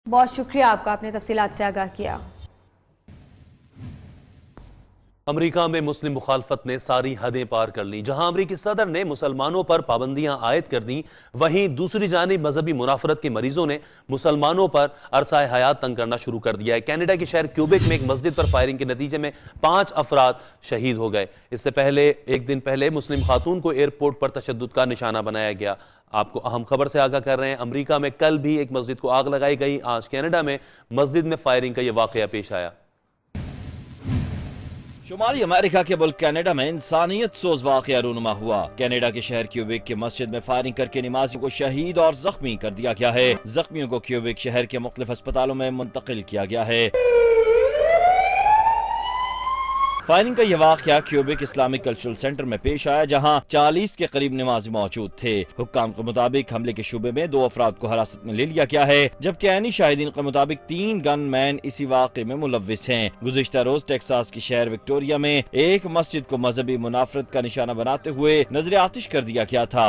बहुत शुक्रिया आपका, आपने तफसीलात से आगाह किया। अमेरिका में मुस्लिम मुखालफत ने सारी हदें पार कर ली। जहां अमेरिकी सदर ने मुसलमानों पर पाबंदियां आयद कर दी, वहीं दूसरी जानिब मजहबी मुनाफरत के मरीजों ने मुसलमानों पर अरसाए हयात तंग करना शुरू कर दिया है। कनाडा के शहर क्यूबेक में एक मस्जिद पर फायरिंग के नतीजे में 5 अफराद शहीद हो गए। इससे पहले एक दिन पहले मुस्लिम खातून को एयरपोर्ट पर तशद्दुद का निशाना बनाया गया। आपको अहम खबर से आगाह कर रहे हैं, अमेरिका में कल भी एक मस्जिद को आग लगाई गई। आज कनाडा में मस्जिद में फायरिंग का यह वाकया पेश आया। शुमाली अमेरिका के मुल्क कनाडा में इंसानियत सोज वाकया रूनुमा हुआ। कनाडा के शहर क्यूबेक के मस्जिद में फायरिंग करके नमाजियों को शहीद और जख्मी कर दिया गया है। जख्मियों को क्यूबेक शहर के मुख्तलिफ अस्पतालों में मुंतकिल किया गया है। फायरिंग का यह वाकया क्यूबेक इस्लामिक कल्चरल सेंटर में पेश आया जहां 40 के करीब नमाजी मौजूद थे। हुक्काम के मुताबिक हमले के शुबे में 2 अफराद को हिरासत में ले लिया गया है, जबकि ऐनी शाहिदीन के मुताबिक 3 गन मैन इसी वाक़े में मुलव्विस हैं। गुज़िश्ता रोज टेक्सास की शहर विक्टोरिया में एक मस्जिद को मजहबी मुनाफरत का निशाना बनाते हुए नजर आतिश कर दिया गया था।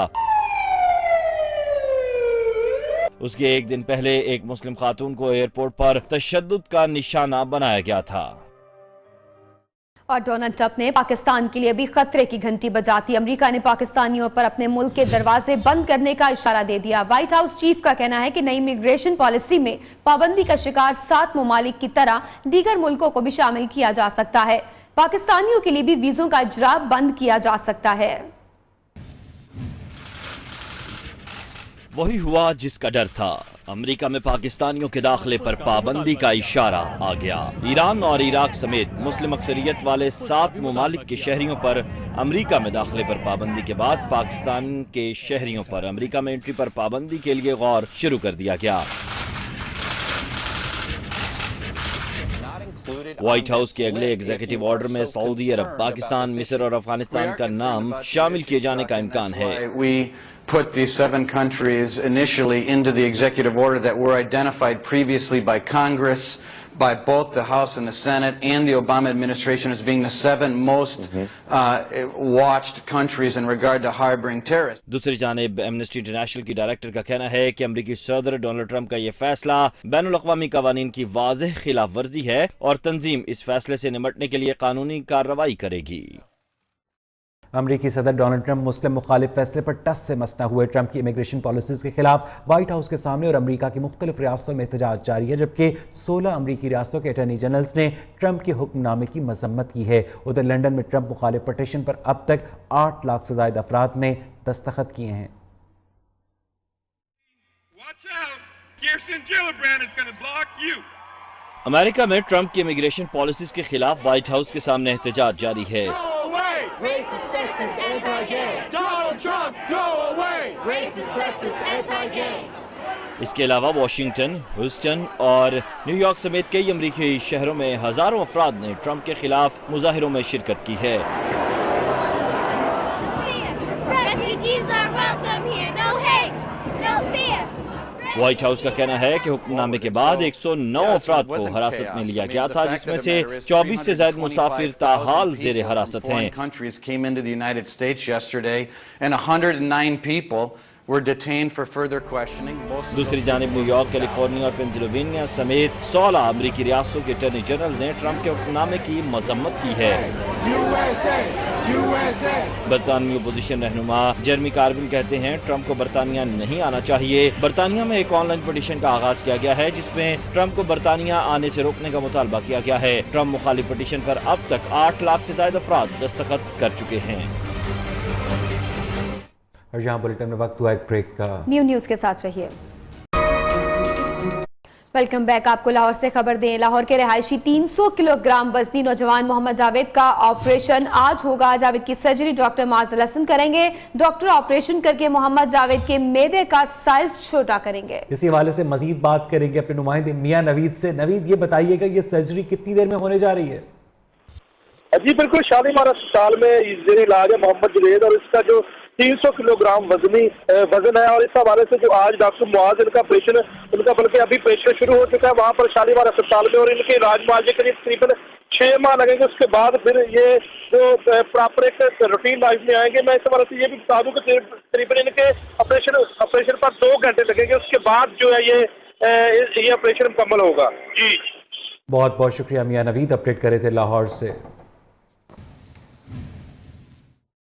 उसके एक दिन पहले एक मुस्लिम खातून को एयरपोर्ट पर तशद्दुद का निशाना बनाया गया था। और डोनाल्ड ट्रंप ने पाकिस्तान के लिए भी खतरे की घंटी बजाती। अमेरिका ने पाकिस्तानियों पर अपने मुल्क के दरवाजे बंद करने का इशारा दे दिया। व्हाइट हाउस चीफ का कहना है कि नई इमिग्रेशन पॉलिसी में पाबंदी का शिकार 7 ममालिक की तरह दीगर मुल्कों को भी शामिल किया जा सकता है। पाकिस्तानियों के लिए भी वीजों का इजरा बंद किया जा सकता है। वही हुआ जिसका डर था। अमेरिका में पाकिस्तानियों के दाखिले पर पाबंदी का इशारा आ गया। ईरान और इराक समेत मुस्लिम अक्सरियत वाले 7 ममालिक के शहरियों पर अमेरिका में दाखिले पर पाबंदी के बाद पाकिस्तान के शहरियों पर अमेरिका में एंट्री पर पाबंदी के लिए गौर शुरू कर दिया गया। व्हाइट हाउस के अगले एग्जीक्यूटिव ऑर्डर में सऊदी अरब, पाकिस्तान, मिस्र और अफगानिस्तान का नाम शामिल किए जाने का इम्कान है। Put these 7 countries initially into the executive order that were identified previously by Congress, by both the House and the Senate and the Obama administration as being the 7 most watched countries in regard to harboring terrorists. दूसरी जानिब amnesty international की director का कहना है कि अमेरिकी सदर Donald Trump का यह फैसला बैनुल-अक़वामी क़वानीन की वाज़ेह खिलाफ वर्जी है और तंजीम इस फैसले से निपटने के लिए कानूनी कार्रवाई करेगी। अमेरिकी सदर डोनाल्ड ट्रंप मुस्लिम मुखालिफ फैसले पर टस से मस न हुए। ट्रंप की इमिग्रेशन पॉलिसीज के खिलाफ व्हाइट हाउस के सामने और अमेरिका की मुख्तलिफ रियासतों में एहतजाज जारी है, जबकि 16 अमेरिकी रियासतों के अटॉर्नी जनरल्स ने ट्रंप के हुक्मनामे की मजम्मत की है। उधर लंदन में ट्रंप मुखालिफ पटिशन पर अब तक 8 लाख से ज्यादा अफराद ने दस्तखत किए हैं। امریکہ میں ٹرمپ کی امیگریشن پالیسیز کے خلاف وائٹ ہاؤس کے سامنے احتجاج جاری ہے۔ اس کے علاوہ واشنگٹن، ہیوسٹن اور نیو یارک سمیت کئی امریکی شہروں میں ہزاروں افراد نے ٹرمپ کے خلاف مظاہروں میں شرکت کی ہے۔ وائٹ ہاؤس کا کہنا ہے کہ حکم نامے کے بعد 109 افراد کو حراست میں لیا گیا تھا، جس میں سے 24 سے زائد مسافر تاحال زیر حراست ہیں۔ دوسری جانب نیو یارک، کیلیفورنیا اور پینسلوینیا سمیت 16 امریکی ریاستوں کے اٹارنی جنرل نے ٹرمپ کے حکم نامے کی مذمت کی ہے۔ برطانوی اپوزیشن رہنما جیرمی کاربن کہتے ہیں ٹرمپ کو برطانیہ نہیں آنا چاہیے۔ برطانیہ میں ایک آن لائن پٹیشن کا آغاز کیا گیا ہے جس میں ٹرمپ کو برطانیہ آنے سے روکنے کا مطالبہ کیا گیا ہے۔ ٹرمپ مخالف پٹیشن پر اب تک 8 لاکھ سے زائد افراد دستخط کر چکے ہیں۔ اور یہاں بلٹن میں وقت ہوا ایک بریک کا۔ نیوز کے ساتھ رہیے۔ Welcome back. آپ کو لاہور سے خبر دیں، لاہور کے رہائشی 300 کلو گرام وزنی نوجوان محمد جاوید کا آپریشن آج ہوگا۔ جاوید کی سرجری ڈاکٹر معاذ الحسن کریں گے۔ ڈاکٹر آپریشن کر کے محمد جاوید کے معدے کا سائز چھوٹا کریں گے۔ اسی حوالے سے مزید بات کریں گے اپنے نمائندے میاں نوید سے۔ نوید، یہ بتائیے گا یہ سرجری کتنی دیر میں ہونے جا رہی ہے؟ جی بالکل، شالیمار اسپتال میں زیر علاج ہے محمد جاوید، اور اس کا جو 300 کلو گرام وزن ہے، اور اس حوالے سے جو آج ڈاکٹر معاذ ان کا آپریشن، ان کا بلکہ ابھی آپریشن شروع ہو چکا ہے وہاں پر شالیمار اسپتال میں، اور ان کے علاج معالجے کے لیے تقریباً 6 ماہ لگیں گے۔ اس کے بعد پھر یہ جو پراپر ایک روٹین لائف میں آئیں گے۔ میں اس حوالے سے یہ بھی بتا دوں کہ تقریباً ان کے آپریشن پر 2 گھنٹے لگیں گے، اس کے بعد جو ہے یہ آپریشن مکمل ہوگا۔ جی بہت بہت شکریہ میاں نوید، اپڈیٹ کرے تھے لاہور سے۔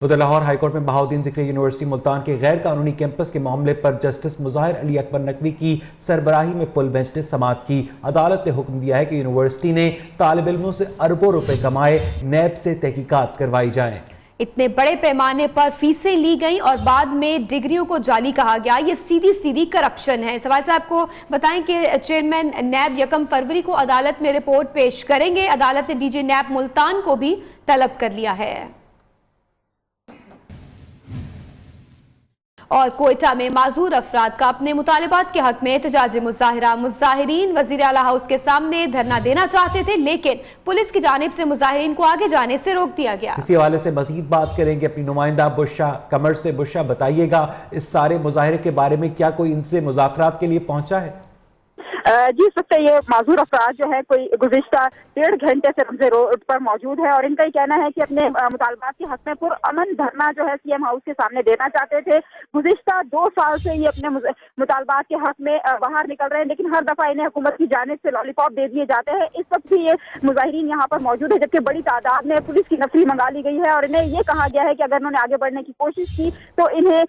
ادھر لاہور ہائی کورٹ میں بہاؤدین ذکری یونیورسٹی ملتان کے غیر قانونی کیمپس کے معاملے پر جسٹس مظاہر علی اکبر نقوی کی سربراہی میں فل بینچ نے سماعت کی۔ عدالت نے حکم دیا ہے کہ یونیورسٹی نے طالب علموں سے اربوں روپے کمائے، نیب سے تحقیقات کروائی جائیں۔ اتنے بڑے پیمانے پر فیسیں لی گئیں اور بعد میں ڈگریوں کو جعلی کہا گیا، یہ سیدھی کرپشن ہے۔ سوال سے آپ کو بتائیں کہ چیئرمین نیب 1 فروری کو عدالت میں رپورٹ پیش کریں گے۔ عدالت نے ڈی جی نیب ملتان کو بھی طلب کر لیا ہے۔ اور کوئٹہ میں معذور افراد کا اپنے مطالبات کے حق میں احتجاجی مظاہرہ۔ مظاہرین وزیر اعلیٰ ہاؤس کے سامنے دھرنا دینا چاہتے تھے، لیکن پولیس کی جانب سے مظاہرین کو آگے جانے سے روک دیا گیا۔ اسی حوالے سے مزید بات کریں گے اپنی نمائندہ بشرا قمر سے۔ بشرا، بتائیے گا اس سارے مظاہرے کے بارے میں کیا کوئی ان سے مذاکرات کے لیے پہنچا ہے؟ جی، اس وقت یہ معذور افراد جو ہے کوئی گزشتہ 1.5 گھنٹے سے رمضے روڈ پر موجود ہے، اور ان کا یہ کہنا ہے کہ اپنے مطالبات کے حق میں پرامن دھرنا جو ہے سی ایم ہاؤس کے سامنے دینا چاہتے تھے۔ گزشتہ 2 سال سے یہ اپنے مطالبات کے حق میں باہر نکل رہے ہیں، لیکن ہر دفعہ انہیں حکومت کی جانب سے لالی پاپ دے دیے جاتے ہیں۔ اس وقت بھی یہ مظاہرین یہاں پر موجود ہے، جبکہ بڑی تعداد میں پولیس کی نفری منگا لی گئی ہے، اور انہیں یہ کہا گیا ہے کہ اگر انہوں نے آگے بڑھنے کی کوشش کی تو انہیں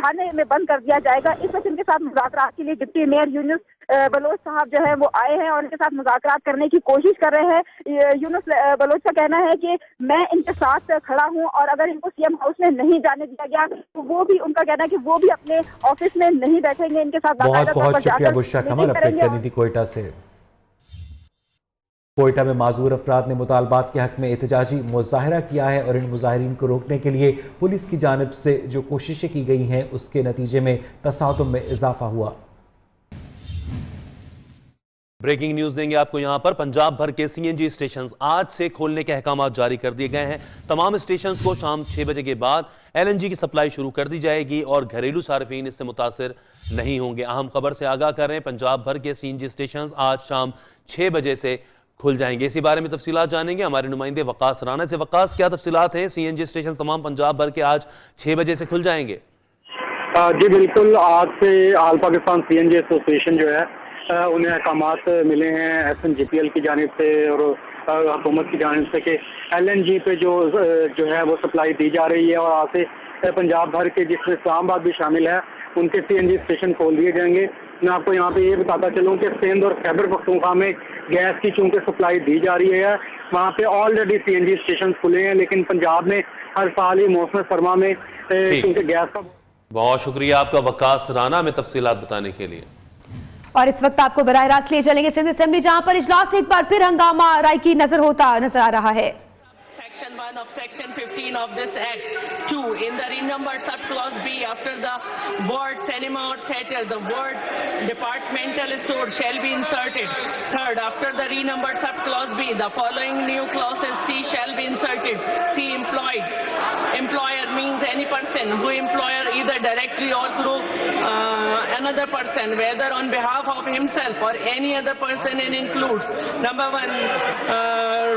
تھانے میں بند کر دیا جائے گا۔ اس وقت ان کے ساتھ مذاکرات کے لیے ڈپٹی میئر یونس بلوچ صاحب جو ہے وہ آئے ہیں اور ان کے ساتھ مذاکرات کرنے کی کوشش کر رہے ہیں۔ یونس بلوچ کا کہنا ہے کہ میں ان کے ساتھ کھڑا ہوں، اور اگر ان کو سی ایم ہاؤس میں نہیں جانے دیا گیا تو وہ بھی، ان کا کہنا ہے کہ وہ بھی اپنے آفس میں نہیں بیٹھیں گے، ان کے ساتھ بہت بہت شکریہ بشرا قمر، اپڈیٹ کرنی تھی کوئٹہ سے۔ کوئٹہ میں معذور افراد نے مطالبات کے حق میں احتجاجی مظاہرہ کیا ہے، اور ان مظاہرین کو روکنے کے لیے پولیس کی جانب سے جو کوششیں کی گئی ہیں اس کے نتیجے میں تصادم میں اضافہ ہوا۔ بریکنگ نیوز دیں گے آپ کو یہاں پر۔ پنجاب بھر کے سی این جی اسٹیشنز آج سے کھولنے کے احکامات جاری کر دیے گئے ہیں۔ تمام اسٹیشنز کو شام 6 بجے کے بعد ایل این جی کی سپلائی شروع کر دی جائے گی، اور گھریلو صارفین اس سے متاثر نہیں ہوں گے۔ اہم خبر سے آگاہ کر رہے ہیں، پنجاب بھر کے سی این جی اسٹیشنز آج شام 6 بجے سے کھل جائیں گے۔ اسی بارے میں تفصیلات جانیں گے ہمارے نمائندے وقاص رانا سے۔ وقاص، کیا تفصیلات ہیں؟ سی این جی اسٹیشنز تمام پنجاب بھر کے آج 6 بجے سے کھل جائیں گے؟ جی بالکل، آج سے all Pakistan C N G association جو ہے انہیں احکامات ملے ہیں S N G P L کی جانب سے اور حکومت کی جانب سے کہ ایل این جی پہ جو ہے وہ سپلائی دی جا رہی ہے، اور آج سے پنجاب بھر کے جس میں اسلام آباد بھی شامل ہے ان کے سی این جی اسٹیشن کھول دیے جائیں گے۔ میں آپ کو یہاں پہ یہ بتاتا چلوں کہ سندھ اور خیبر پختونخوا میں گیس کی چونکہ سپلائی دی جا رہی ہے، وہاں پہ آلریڈی سی این جی اسٹیشن کھلے ہیں، لیکن پنجاب میں ہر سال ہی موسم سرما میں چونکہ گیس کا۔ بہت شکریہ آپ کا وقاص رانا میں تفصیلات بتانے کے لیے۔ और इस वक्त आपको बराह रास्त ले चलेंगे सिंध असेंबली, जहां पर इजलास से एक बार फिर हंगामा राय की नजर आ रहा है। Section 1 of Section 15 of this Act. 2. In the renumbered subclause B, after the word cinema or theatre, the word departmental store shall be inserted. 3rd. After the renumbered subclause B, the following new clauses C shall be inserted. C. Employed. Employer means any person who employer either directly or through another person, whether on behalf of himself or any other person, and includes number 1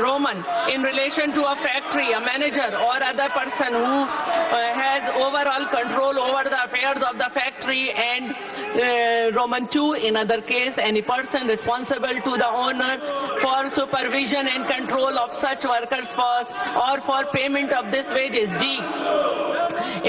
Roman, in relation to a factory, a manager or other person who has overall control over the affairs of the factory, and Roman 2, in other case, any person responsible to the owner for supervision and control of such workers for payment of this wages. D.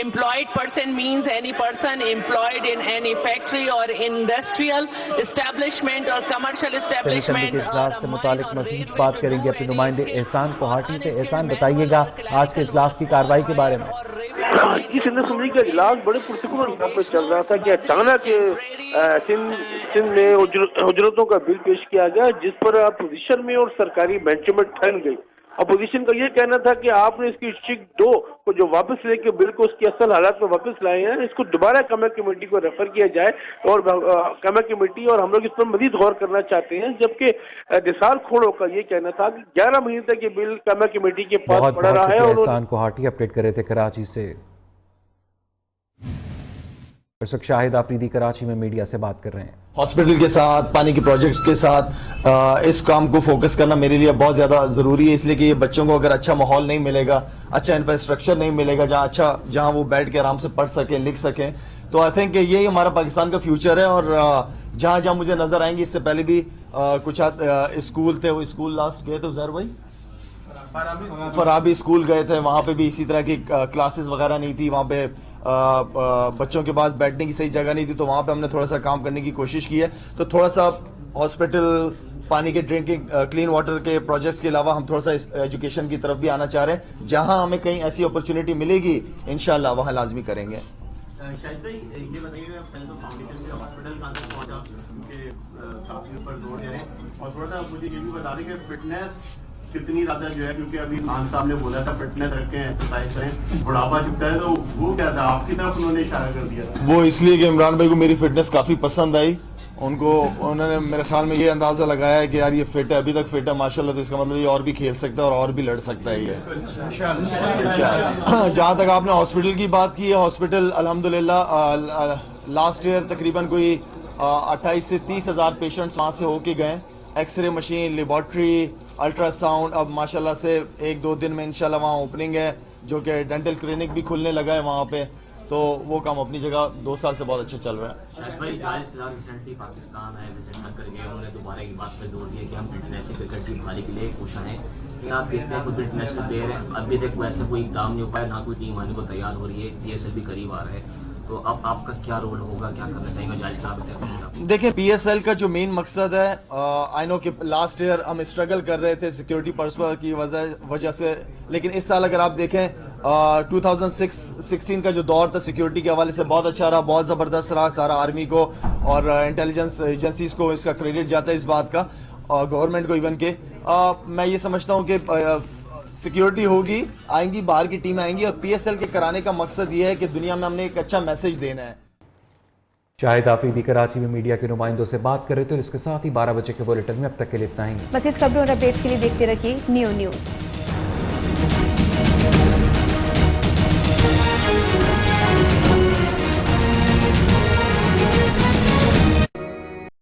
Employed person means any person employed in any factory or industrial establishment or commercial assembly establishment. के इजलास से मुतालिक मज़ीद बात करेंगे अपने नुमाइंदे एहसान कोहाटी से। एहसान, बताइएगा आज के इजलास की कार्रवाई के बारे में। जी, सिंध असेंबली का इजलास बड़े पुरसुकून अंदाज में चल रहा था कि अचानक सिंध में उजरतों का बिल पेश किया गया, जिस पर अपोजिशन में और सरकारी बेंचों में ठन गई। अपोजिशन का ये कहना था कि आपने इसकी शिक 2 को जो वापस लेके बिल को उसकी असल हालत में वापस लाए हैं, इसको दोबारा कमेटी कमेटी को रेफर किया जाए, और कमेटी कमेटी और हम लोग इस पर मजीद गौर करना चाहते हैं। जबकि निसार खोड़ों का ये कहना था कि 11 महीने तक ये बिल कमेटी कमेटी के पास पड़ा रहा है। और एहसान कोहाटी अपडेट कर रहे थे कराची से। इस वक्त शाहिद आफरीदी कराची में मीडिया से बात कर रहे हैं। हॉस्पिटल के साथ, पानी के प्रोजेक्ट्स के साथ इस काम को फोकस करना मेरे लिए बहुत ज़्यादा ज़रूरी है, इसलिए कि ये बच्चों को अगर अच्छा माहौल नहीं मिलेगा, अच्छा इंफ्रास्ट्रक्चर नहीं मिलेगा जहाँ वो बैठ के आराम से पढ़ सकें, लिख सकें, तो आई थिंक यही हमारा पाकिस्तान का फ्यूचर है। और जहाँ जहाँ मुझे नज़र आएंगे, इससे पहले भी कुछ स्कूल थे, वो स्कूल लास्ट गए थे उज़ैर भाई, फराबी स्कूल गए थे, वहाँ पे भी इसी तरह की क्लासेस वगैरह नहीं थी, वहाँ पे बच्चों के पास बैठने की सही जगह नहीं थी, तो वहाँ पे हमने थोड़ा सा काम करने की कोशिश की है। तो थोड़ा सा हॉस्पिटल, पानी के ड्रिंकिंग, क्लीन वाटर के प्रोजेक्ट्स के अलावा हम थोड़ा सा एजुकेशन की तरफ भी आना चाह रहे हैं। जहाँ हमें कहीं ऐसी अपॉर्चुनिटी मिलेगी इंशाल्लाह वहाँ लाजमी करेंगे। कितनी ज्यादा जो है, क्योंकि अभी खान साहब ने बोला था फिटनेस रखें, एक्सरसाइज करें, बुढ़ापा चुकता है, तो वो क्या था, आपसी तरफ उन्होंने इशारा कर दिया था। वो इसलिए कि इमरान भाई को मेरी फिटनेस काफ़ी पसंद आई, उन्होंने मेरे ख्याल में ये अंदाज़ा लगाया है कि यार ये फिट है, अभी तक फिट है माशाल्लाह, तो इसका मतलब ये और भी खेल सकता है और भी लड़ सकता है ये। जहाँ तक आपने हॉस्पिटल की बात की है, हॉस्पिटल अल्हम्दुलिल्लाह लास्ट ईयर तकरीबन कोई 28 से 30 हज़ार पेशेंट्स वहाँ से होके गए। एक्सरे मशीन, लेबॉर्ट्री, अल्ट्रासाउंड, अब माशाल्लाह से 1-2 दिन में इंशाल्लाह वहाँ ओपनिंग है, जो कि डेंटल क्लिनिक भी खुलने लगा है वहाँ पे, तो वो काम अपनी जगह 2 साल से बहुत अच्छा चल रहा है। भाई जायज़ खिलाफ रिसेंटली पाकिस्तान आए, विजिट कर गए, उन्होंने दोबारा एक बात पे जोर दिया कि हम इंटरनेशनल क्रिकेट टीम हारने के लिए कोशिश हैं कि आप देखते हैं खुद इंटरनेशनल प्लेयर हैं, अभी तक वैसे कोई इकदाम नहीं हो पाया, ना कोई टीम आने को तैयार हो रही है, PSL भी करीब आ रहा है, तो अब आपका क्या रोल होगा, क्या करना चाहेंगे जायज़ खिलाफ? देखिए, PSL का जो मेन मकसद है, आई नो कि लास्ट ईयर हम स्ट्रगल कर रहे थे सिक्योरिटी पर्सनल की वजह से, लेकिन इस साल अगर आप देखें 2016 का जो दौर था सिक्योरिटी के हवाले से बहुत अच्छा रहा, बहुत ज़बरदस्त रहा। सारा आर्मी को और इंटेलिजेंस एजेंसीज को इसका क्रेडिट जाता है इस बात का, गवर्नमेंट को इवन के। मैं ये समझता हूँ कि सिक्योरिटी होगी, आएंगी, बाहर की टीम आएंगी, और PSL के कराने का मकसद ये है कि दुनिया में हमने एक अच्छा मैसेज देना है। शाहिद आफरीदी कराची में मीडिया के नुमाइंदों से बात कर रहे थे, और इसके साथ ही 12 बजे के बुलेटिन में अब तक के लिए इतना ही। मज़ीद खबरों और अपडेट्स के लिए देखते रहिए नियो न्यूज़।